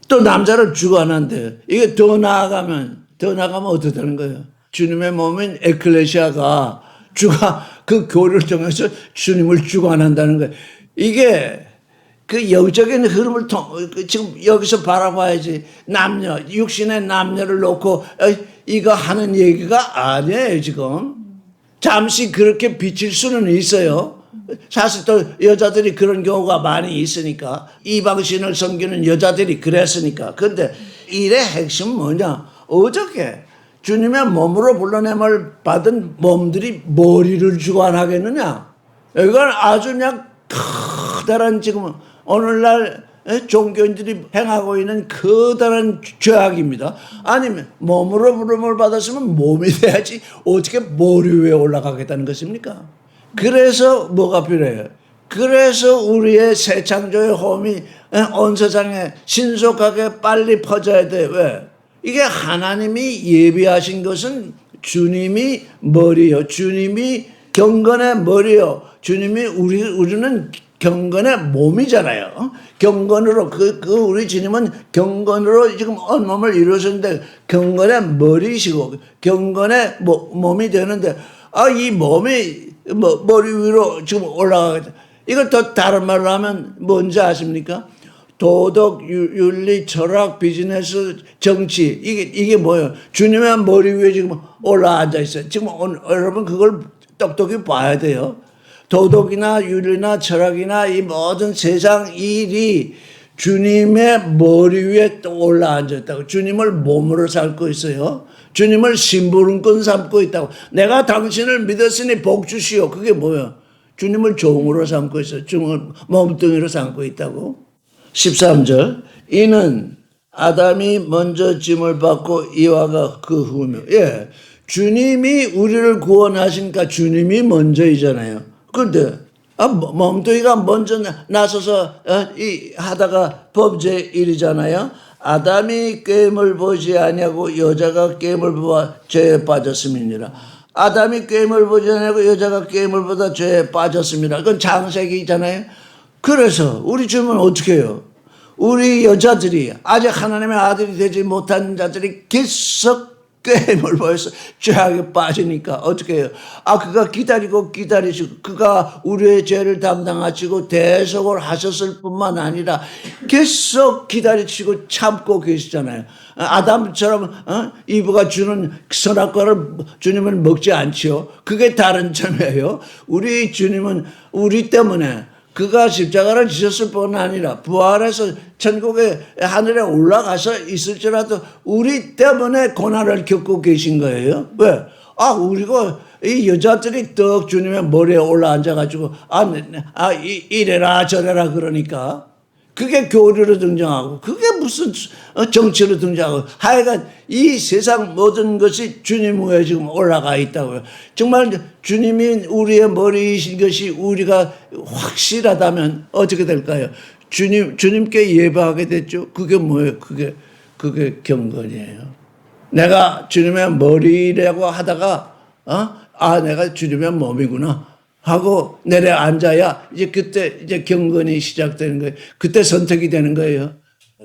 또 남자를 주관한대요. 이게 더 나아가면 어떻게 되는 거예요? 주님의 몸인 에클레시아가 그 교리를 통해서 주님을 주관한다는 거예요. 이게 그 영적인 흐름을 지금 여기서 바라봐야지. 육신의 남녀를 놓고 이거 하는 얘기가 아니에요, 지금. 잠시 그렇게 비칠 수는 있어요. 사실 또 여자들이 그런 경우가 많이 있으니까. 이방신을 섬기는 여자들이 그랬으니까. 그런데 일의 핵심은 뭐냐? 어저께 주님의 몸으로 불러냄을 받은 몸들이 머리를 주관하겠느냐? 이건 아주 그냥 커다란 지금 오늘날 종교인들이 행하고 있는 커다란 죄악입니다. 아니면 몸으로 부름을 받았으면 몸이 돼야지 어떻게 머리 위에 올라가겠다는 것입니까? 그래서 뭐가 필요해요? 그래서 우리의 새 창조의 호흡이 온 세상에 신속하게 빨리 퍼져야 돼. 왜? 이게 하나님이 예비하신 것은 주님이 머리요. 주님이 경건의 머리요. 주님이 우리는 경건의 몸이잖아요. 경건으로 우리 주님은 경건으로 지금 온몸을 이루셨는데 경건의 머리시고 경건의 몸이 되는데 이 몸이 머리 위로 지금 올라가겠다. 이걸 더 다른 말로 하면 뭔지 아십니까? 도덕, 윤리, 철학, 비즈니스, 정치 이게 뭐예요? 주님의 머리 위에 지금 올라앉아 있어요. 지금 여러분 그걸 똑똑히 봐야 돼요. 도덕이나 윤리나 철학이나 이 모든 세상 일이 주님의 머리 위에 또 올라앉아 있다고. 주님을 몸으로 삼고 있어요. 주님을 심부름꾼 삼고 있다고. 내가 당신을 믿었으니 복 주시오. 그게 뭐예요? 주님을 종으로 삼고 있어요. 주님을 몸뚱이로 삼고 있다고. 13절 이는 아담이 먼저 짐을 받고 이와가 그 후며. 주님이 우리를 구원하시니까 주님이 먼저이잖아요. 그런데 몸뚱이가 먼저 나서서 하다가 범죄 일이잖아요. 아담이 꾀임을 보지 아니하고 여자가 꾀임을 보아 죄에 빠졌음이니라. 아담이 꾀임을 보지 아니하고 여자가 꾀임을 보다 죄에 빠졌습니다. 그건 창세기잖아요. 그래서 우리 주님은 어떻게 해요? 우리 여자들이 아직 하나님의 아들이 되지 못한 자들이 계속 꾀임을 보여서 죄악에 빠지니까 어떻게 해요? 그가 기다리시고 그가 우리의 죄를 담당하시고 대속을 하셨을 뿐만 아니라 계속 기다리시고 참고 계시잖아요. 아담처럼 이브가 주는 선악과를 주님은 먹지 않지요. 그게 다른 점이에요. 우리 주님은 우리 때문에 그가 십자가를 지셨을 뿐 아니라 부활해서 천국의 하늘에 올라가서 있을지라도 우리 때문에 고난을 겪고 계신 거예요. 왜? 우리가 이 여자들이 떡 주님의 머리에 올라앉아가지고 이래라 저래라 그러니까 그게 교리로 등장하고 그게 무슨 정치로 등장하고 하여간 이 세상 모든 것이 주님 위에 지금 올라가 있다고요. 정말 주님이 우리의 머리이신 것이 우리가 확실하다면 어떻게 될까요? 주님께 예배하게 됐죠. 그게 뭐예요? 그게 경건이에요. 내가 주님의 머리라고 하다가 내가 주님의 몸이구나 하고 내려앉아야 그때 경건이 시작되는 거예요. 그때 선택이 되는 거예요.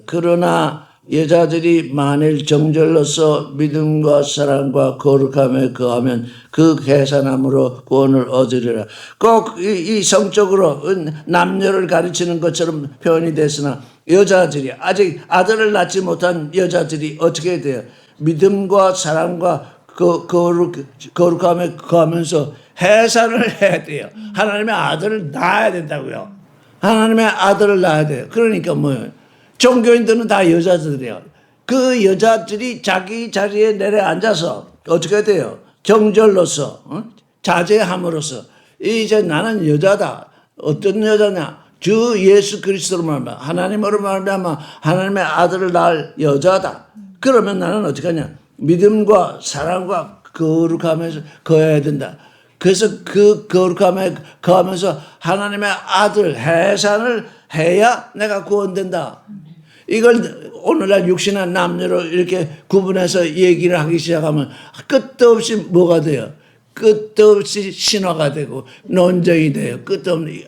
그러나 여자들이 만일 정절로서 믿음과 사랑과 거룩함에 거하면 그 계산함으로 구원을 얻으리라. 꼭 이 성적으로 남녀를 가르치는 것처럼 표현이 됐으나 여자들이 아직 아들을 낳지 못한 여자들이 어떻게 돼요? 믿음과 사랑과 거룩함에 거하면서 해산을 해야 돼요. 하나님의 아들을 낳아야 된다고요. 하나님의 아들을 낳아야 돼요. 그러니까 뭐예요? 종교인들은 다 여자들이에요. 그 여자들이 자기 자리에 내려앉아서 어떻게 돼요? 정절로서 자제함으로써 이제 나는 여자다. 어떤 여자냐? 주 예수 그리스도로 말하면 하나님으로 말하면 하나님의 아들을 낳을 여자다. 그러면 나는 어떻게 하냐? 믿음과 사랑과 거룩함에서 거해야 된다. 그래서 그 거룩함에 거하면서 하나님의 아들 해산을 해야 내가 구원된다. 이걸 오늘날 육신한 남녀로 이렇게 구분해서 얘기를 하기 시작하면 끝도 없이 뭐가 돼요? 끝도 없이 신화가 되고 논쟁이 돼요. 끝도 없는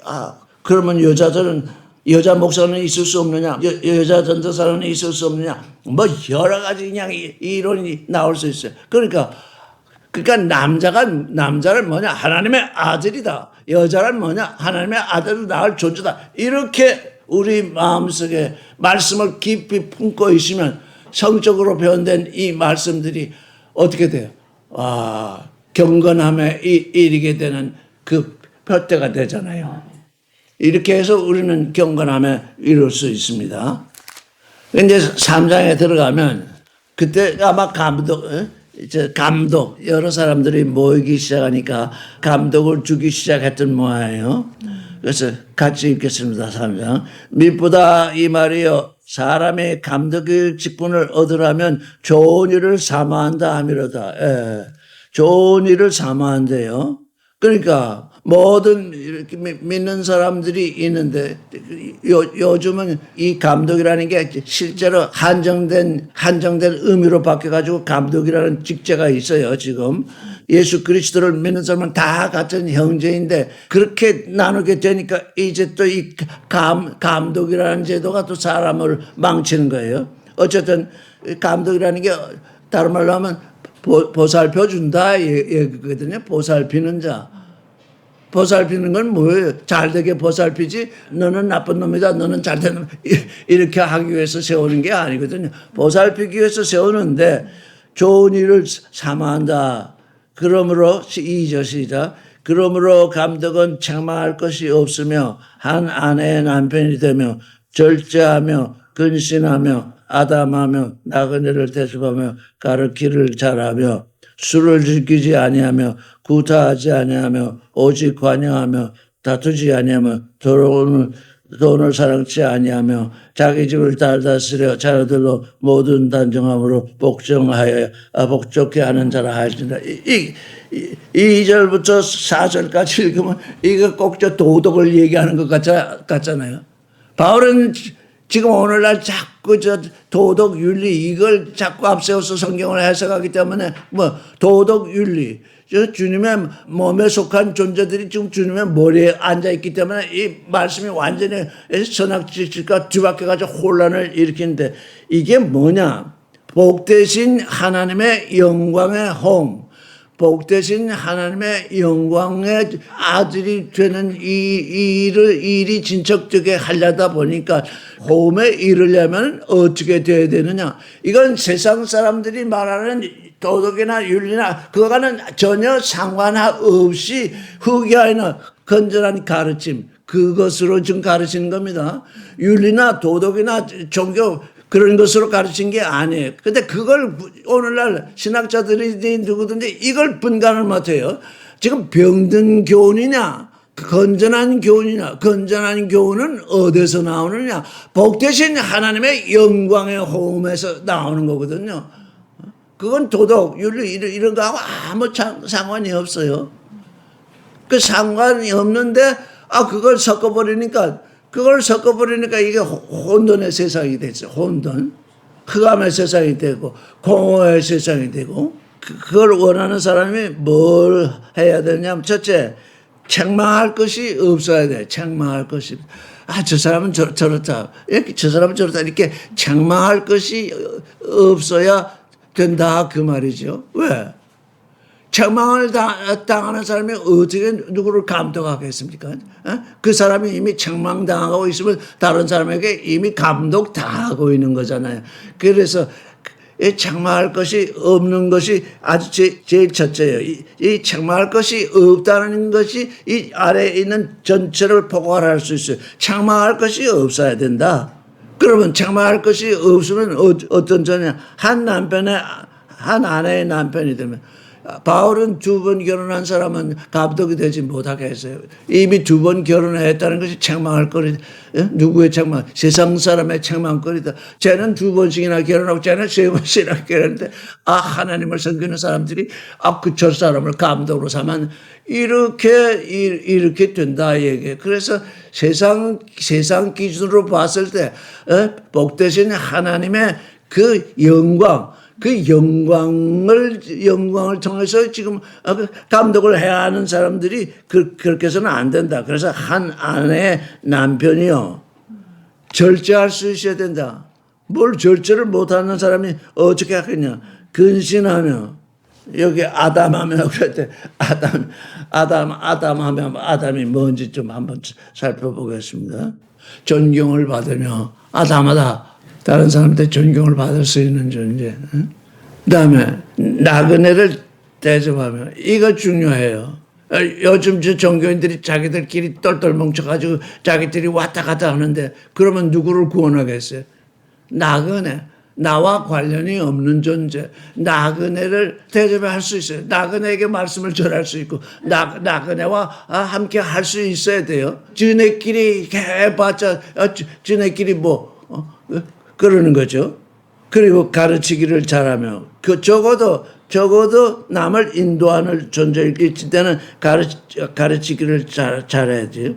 그러면 여자 목사는 있을 수 없느냐? 여자 전도사는 있을 수 없느냐? 뭐 여러 가지 그냥 이론이 나올 수 있어요. 그러니까 남자를 뭐냐? 하나님의 아들이다. 여자는 뭐냐? 하나님의 아들을 낳을 존재다. 이렇게 우리 마음속에 말씀을 깊이 품고 있으면 성적으로 표현된 이 말씀들이 어떻게 돼요? 경건함에 이르게 되는 그 표대가 되잖아요. 이렇게 해서 우리는 경건함에 이룰 수 있습니다. 이제 3장에 들어가면 그때 아마 감독 여러 사람들이 모이기 시작하니까 감독을 주기 시작했던 모양이에요. 그래서 같이 읽겠습니다. 3장. mit보다 이 말이요 사람의 감독의 직분을 얻으라면 좋은 일을 사모한다 함이로다. 예. 좋은 일을 사모한대요. 그러니까 모든 이렇게 믿는 사람들이 있는데 요즘은 이 감독이라는 게 실제로 한정된 의미로 바뀌어가지고 감독이라는 직제가 있어요. 지금 예수 그리스도를 믿는 사람은 다 같은 형제인데 그렇게 나누게 되니까 이제 또 이 감독이라는 제도가 또 사람을 망치는 거예요. 어쨌든 감독이라는 게 다른 말로 하면 보살펴 준다 얘기거든요. 보살피는 자. 보살피는 건 뭐예요? 잘되게 보살피지 너는 나쁜 놈이다 너는 잘되는 놈 이렇게 하기 위해서 세우는 게 아니거든요. 보살피기 위해서 세우는데 좋은 일을 사모한다. 그러므로 2절 시작. 그러므로 감독은 책망할 것이 없으며 한 아내의 남편이 되며 절제하며 근신하며 아담하며 나그네를 대접하며 가르치기를 잘하며 술을 즐기지 아니하며 구타하지 아니하며 오직 관용하며 다투지 아니하며 돈을 사랑치 아니하며 자기 집을 다스려 자녀들로 모든 단정함으로 복종케 하는 자라 할지니라. 2절부터 4절까지 읽으면 이거 꼭 저 도덕을 얘기하는 것 같잖아요. 바울은 지금 오늘날 자꾸 저 도덕 윤리 이걸 자꾸 앞세워서 성경을 해석하기 때문에 뭐 도덕 윤리 주님의 몸에 속한 존재들이 지금 주님의 머리에 앉아 있기 때문에 이 말씀이 완전히 선악지식과 뒤바뀌어가지고 혼란을 일으키는데 이게 뭐냐? 복되신 하나님의 영광의 홈. 복되신 하나님의 영광의 아들이 되는 이 일이 진척되게 하려다 보니까 홈에 이르려면 어떻게 돼야 되느냐. 이건 세상 사람들이 말하는 도덕이나 윤리나 그거와는 전혀 상관없이 흑야이는 건전한 가르침 그것으로 지금 가르치는 겁니다. 윤리나 도덕이나 종교 그런 것으로 가르친 게 아니에요. 근데 그걸 오늘날 신학자들이 누구든지 이걸 분간을 못해요. 지금 병든 교훈이냐, 건전한 교훈이냐, 건전한 교훈은 어디서 나오느냐? 복되신 하나님의 영광의 호흡에서 나오는 거거든요. 그건 도덕, 윤리 이런 거하고 아무 상관이 없어요. 그 상관이 없는데 그걸 섞어버리니까 이게 혼돈의 세상이 됐어요. 혼돈. 흑암의 세상이 되고 공허의 세상이 되고 그걸 원하는 사람이 뭘 해야 되냐면 첫째 책망할 것이 없어야 돼. 책망할 것이 저 사람은 저렇다. 저 사람은 저렇다. 이렇게 책망할 것이 없어야 된다 그 말이죠. 왜? 책망을 당하는 사람이 어떻게 누구를 감독하겠습니까? 그 사람이 이미 책망당하고 있으면 다른 사람에게 이미 감독당하고 있는 거잖아요. 그래서 책망할 것이 없는 것이 아주 제일 첫째예요. 이 책망할 것이 없다는 것이 이 아래에 있는 전체를 포괄할 수 있어요. 책망할 것이 없어야 된다. 그러면 책망할 것이 없으면 어떤 전이냐? 한 아내의 남편이 되면 바울은 2번 결혼한 사람은 감독이 되지 못하게 했어요. 이미 2번 결혼을 했다는 것이 책망할 거리. 누구의 책망? 세상 사람의 책망거리다. 쟤는 2번씩이나 결혼하고 쟤는 3번씩이나 결혼했는데 하나님을 섬기는 사람들이 저 사람을 감독으로 삼아 이렇게 된다 얘기예요. 그래서 세상 기준으로 봤을 때 복되신 하나님의 그 영광을 통해서 지금 감독을 해야 하는 사람들이 그렇게 해서는 안 된다. 그래서 한 아내의 남편이요. 절제할 수 있어야 된다. 뭘 절제를 못하는 사람이 어떻게 하겠냐. 근신하며 여기 아담하며 그럴 때 아담하며 아담이 뭔지 좀 한번 살펴보겠습니다. 존경을 받으며 아담하다. 다른 사람한테 존경을 받을 수 있는 존재. 그다음에 나그네를 대접하며 이거 중요해요. 요즘 저 종교인들이 자기들끼리 똘똘 뭉쳐가지고 자기들이 왔다 갔다 하는데 그러면 누구를 구원하겠어요? 나그네. 나와 관련이 없는 존재, 나그네를 대접할 수 있어요. 나그네에게 말씀을 전할 수 있고, 나그네와 함께 할 수 있어야 돼요. 지네끼리 해봤자, 지네끼리 그러는 거죠. 그리고 가르치기를 잘하며, 적어도 남을 인도하는 존재일 때는 가르치기를 잘해야지.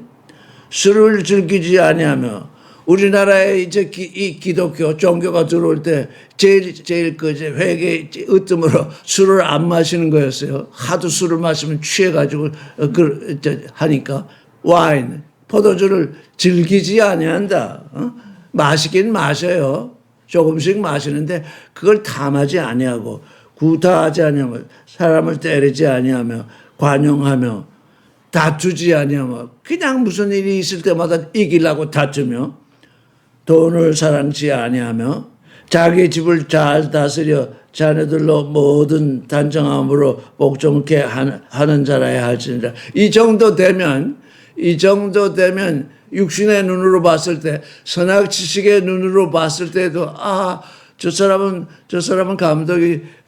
술을 즐기지 아니하며, 우리나라에 이제 이 기독교 종교가 들어올 때 제일 회개 으뜸으로 술을 안 마시는 거였어요. 하도 술을 마시면 취해가지고 하니까 와인, 포도주를 즐기지 아니한다. 마시긴 마셔요. 조금씩 마시는데 그걸 탐하지 아니하고 구타하지 아니하며 사람을 때리지 아니하며 관용하며 다투지 아니하며 그냥 무슨 일이 있을 때마다 이기려고 다투며 돈을 사랑치 아니하며 자기 집을 잘 다스려 자녀들로 모든 단정함으로 복종케 하는 자라야 할지니라. 이 정도 되면 육신의 눈으로 봤을 때, 선악지식의 눈으로 봤을 때도 저 사람은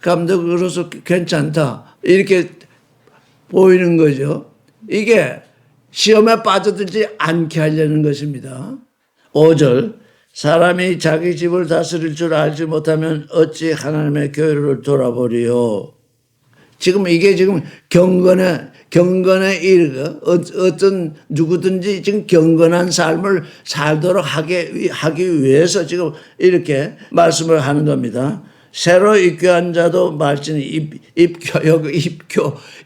감독으로서 괜찮다 이렇게 보이는 거죠. 이게 시험에 빠져들지 않게 하려는 것입니다. 5절 사람이 자기 집을 다스릴 줄 알지 못하면 어찌 하나님의 교회를 돌아보리요. 이게 경건의 일, 어떤 누구든지 지금 경건한 삶을 살도록 하기 위해서 지금 이렇게 말씀을 하는 겁니다. 새로 입교한 자도 말지니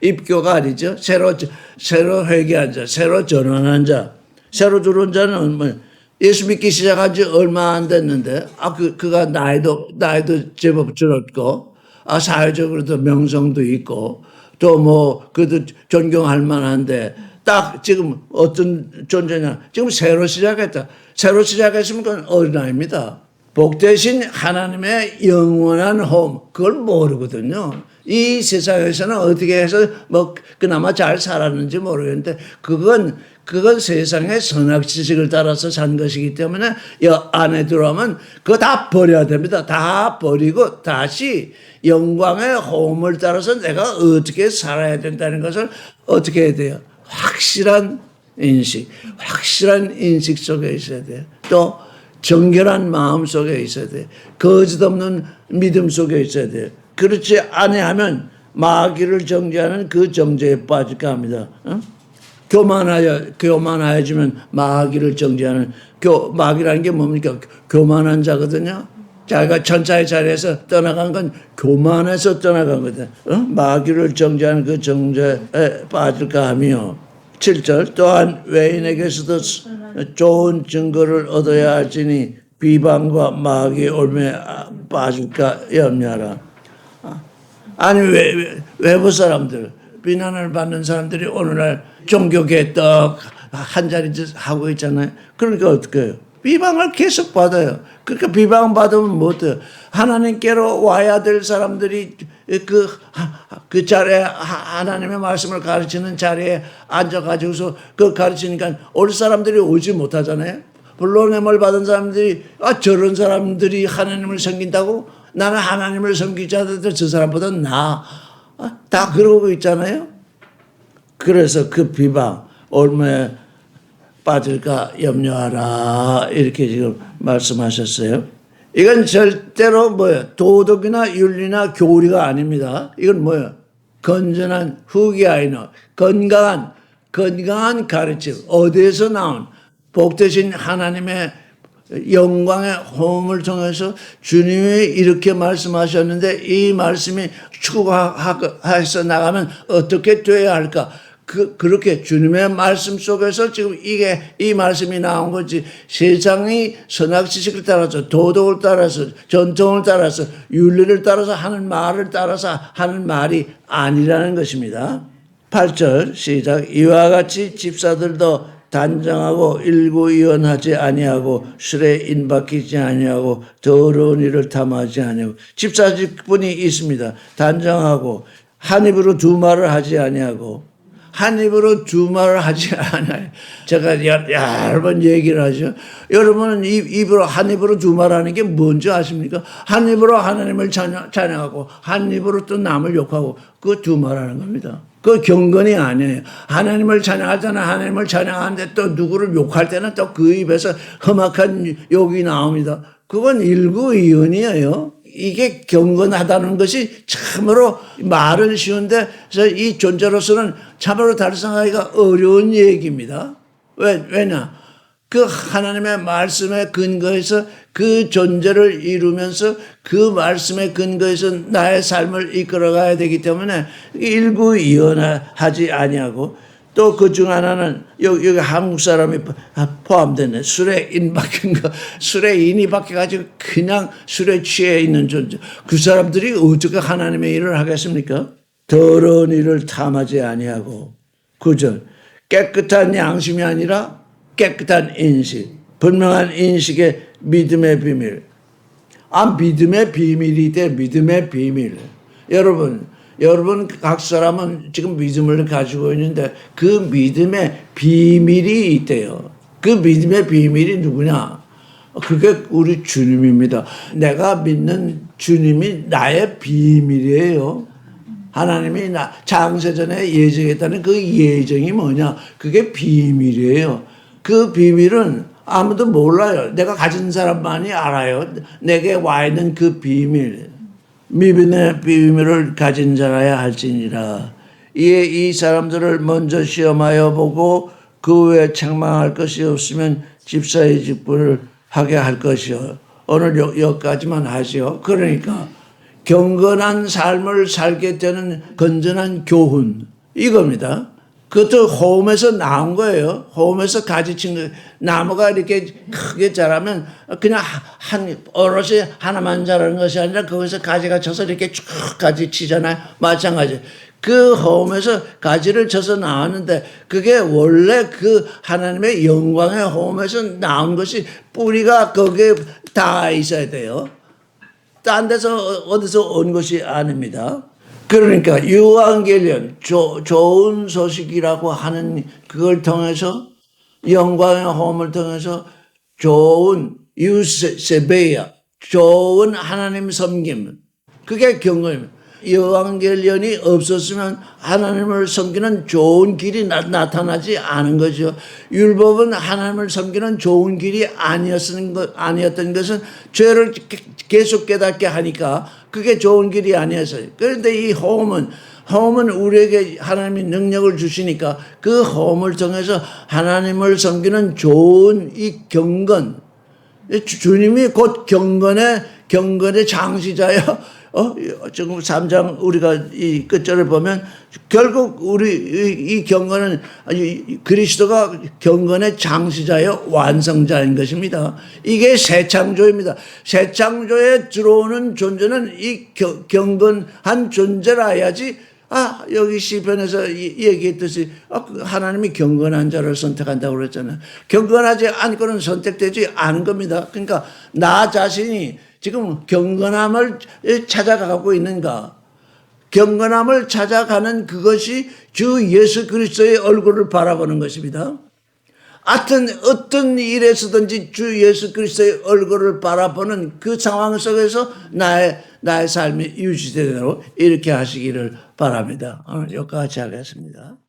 입교가 아니죠. 새로 회개한 자, 새로 전환한 자, 새로 들어온 자는 예수 믿기 시작한 지 얼마 안 됐는데, 그가 나이도 제법 줄었고, 사회적으로도 명성도 있고, 그래도 존경할 만한데, 딱 지금 어떤 존재냐. 지금 새로 시작했다. 새로 시작했으면 그건 어린아이입니다. 복되신 하나님의 영원한 홈, 그걸 모르거든요. 이 세상에서는 어떻게 해서 그나마 잘 살았는지 모르겠는데, 그건 세상의 선악 지식을 따라서 산 것이기 때문에 이 안에 들어오면 그거 다 버려야 됩니다. 다 버리고 다시 영광의 호흡을 따라서 내가 어떻게 살아야 된다는 것을 어떻게 해야 돼요? 확실한 인식 속에 있어야 돼요. 또 정결한 마음 속에 있어야 돼요. 거짓 없는 믿음 속에 있어야 돼요. 그렇지 아니하면 마귀를 정죄하는 그 정죄에 빠질까 합니다. 교만하여지면 마귀를 정죄하는, 마귀라는 게 뭡니까? 교만한 자거든요. 자기가 천사의 자리에서 떠나간 건 교만해서 떠나간 거거든. 마귀를 정죄하는 그 정죄에 빠질까 하며. 7절 또한 외인에게서도 좋은 증거를 얻어야 할지니 비방과 마귀의 올매에 빠질까 염려하라. 아니 외부 사람들, 비난을 받는 사람들이 오늘날 종교계 떡 한 자리 하고 있잖아요. 그러니까 어떻게 해요? 비방을 계속 받아요. 그러니까 비방받으면 뭐 돼요? 하나님께로 와야 될 사람들이 그 자리에 하나님의 말씀을 가르치는 자리에 앉아가지고서 그 가르치니까 올 사람들이 오지 못하잖아요. 불로냄을 받은 사람들이 저런 사람들이 하나님을 섬긴다고? 나는 하나님을 섬기지 않아도 저 사람보다 나아. 다 그러고 있잖아요. 그래서 그 비방 얼마에 빠질까 염려하라 이렇게 지금 말씀하셨어요. 이건 절대로 도덕이나 윤리나 교리가 아닙니다. 이건 건전한 후기아이노, 건강한 가르침, 어디에서 나온 복되신 하나님의 영광의 호흡을 통해서 주님이 이렇게 말씀하셨는데 이 말씀이 추구해서 나가면 어떻게 돼야 할까? 그렇게 주님의 말씀 속에서 지금 이 말씀이 나온 거지. 세상이 선악 지식을 따라서, 도덕을 따라서, 전통을 따라서, 윤리를 따라서 하는 말을 따라서 하는 말이 아니라는 것입니다. 8절 시작. 이와 같이 집사들도 단정하고 일구이원하지 아니하고 술에 인박히지 아니하고 더러운 일을 탐하지 아니하고. 집사직분이 있습니다. 단정하고 한 입으로 두 말을 하지 아니하고 한 입으로 두 말을 하지 않아요. 제가 여러 번 얘기를 하죠. 여러분은 입으로 한 입으로 두 말 하는 게 뭔지 아십니까? 한 입으로 하나님을 찬양하고 한 입으로 또 남을 욕하고 그 두 말 하는 겁니다. 그 경건이 아니에요. 하나님을 찬양하잖아. 하나님을 찬양하는데 또 누구를 욕할 때는 또 그 입에서 험악한 욕이 나옵니다. 그건 일구이연이에요. 이게 경건하다는 것이 참으로 말은 쉬운데 이 존재로서는 참으로 달성하기가 어려운 얘기입니다. 왜냐? 그 하나님의 말씀에 근거해서 그 존재를 이루면서 그 말씀에 근거해서 나의 삶을 이끌어가야 되기 때문에 일구이연하지 아니하고 또 그 중 하나는 여기 한국 사람이 포함되네. 술에 인 박힌 거, 술에 인이 박혀가지고 그냥 술에 취해 있는 존재. 그 사람들이 어떻게 하나님의 일을 하겠습니까? 더러운 일을 탐하지 아니하고. 9절. 깨끗한 양심이 아니라 깨끗한 인식. 분명한 인식의 믿음의 비밀. 믿음의 비밀이 돼. 믿음의 비밀. 여러분 각 사람은 지금 믿음을 가지고 있는데 그 믿음의 비밀이 있대요. 그 믿음의 비밀이 누구냐? 그게 우리 주님입니다. 내가 믿는 주님이 나의 비밀이에요. 하나님이 창세전에 예정했다는 그 예정이 뭐냐? 그게 비밀이에요. 그 비밀은 아무도 몰라요. 내가 가진 사람만이 알아요. 내게 와 있는 그 비밀. 믿음의 비밀을 가진 자라야 할지니라. 이에 이 사람들을 먼저 시험하여 보고 그 외에 책망할 것이 없으면 집사의 직분을 하게 할 것이요. 오늘 여기까지만 하시오. 그러니까 경건한 삶을 살게 되는 건전한 교훈 이겁니다. 그것도 호음에서 나온 거예요. 호음에서 가지친 거. 나무가 이렇게 크게 자라면 그냥 오롯이 하나만 자라는 것이 아니라 거기서 가지가 쳐서 이렇게 쭉 가지치잖아요. 마찬가지. 그 호음에서 가지를 쳐서 나왔는데 그게 원래 그 하나님의 영광의 호음에서 나온 것이 뿌리가 거기에 닿아 있어야 돼요. 딴 데서 어디서 온 것이 아닙니다. 그러니까 유앙겔리온 좋은 소식이라고 하는 그걸 통해서 영광의 호흡을 통해서 좋은 유세베야 좋은 하나님 섬김 그게 경건입니다. 유앙겔리온이 없었으면 하나님을 섬기는 좋은 길이 나타나지 않은 거죠. 율법은 하나님을 섬기는 좋은 길이 아니었던 것은 죄를 계속 깨닫게 하니까 그게 좋은 길이 아니었어요. 그런데 이 호흡은 우리에게 하나님이 능력을 주시니까 그 호흡을 통해서 하나님을 섬기는 좋은 이 경건. 주님이 곧 경건의 장시자요. 지금 3장 우리가 이 끝절을 보면 결국 우리 이 경건은 그리스도가 경건의 장시자요 완성자인 것입니다. 이게 새 창조입니다. 새 창조에 들어오는 존재는 이 경건한 존재라야지. 여기 시편에서 얘기했듯이 하나님이 경건한 자를 선택한다고 그랬잖아요. 경건하지 않고는 선택되지 않은 겁니다. 그러니까 나 자신이 지금 경건함을 찾아가고 있는가? 경건함을 찾아가는 그것이 주 예수 그리스도의 얼굴을 바라보는 것입니다. 어떤 일에서든지 주 예수 그리스도의 얼굴을 바라보는 그 상황 속에서 나의 삶이 유지되도록 이렇게 하시기를 바랍니다. 오늘 여기까지 하겠습니다.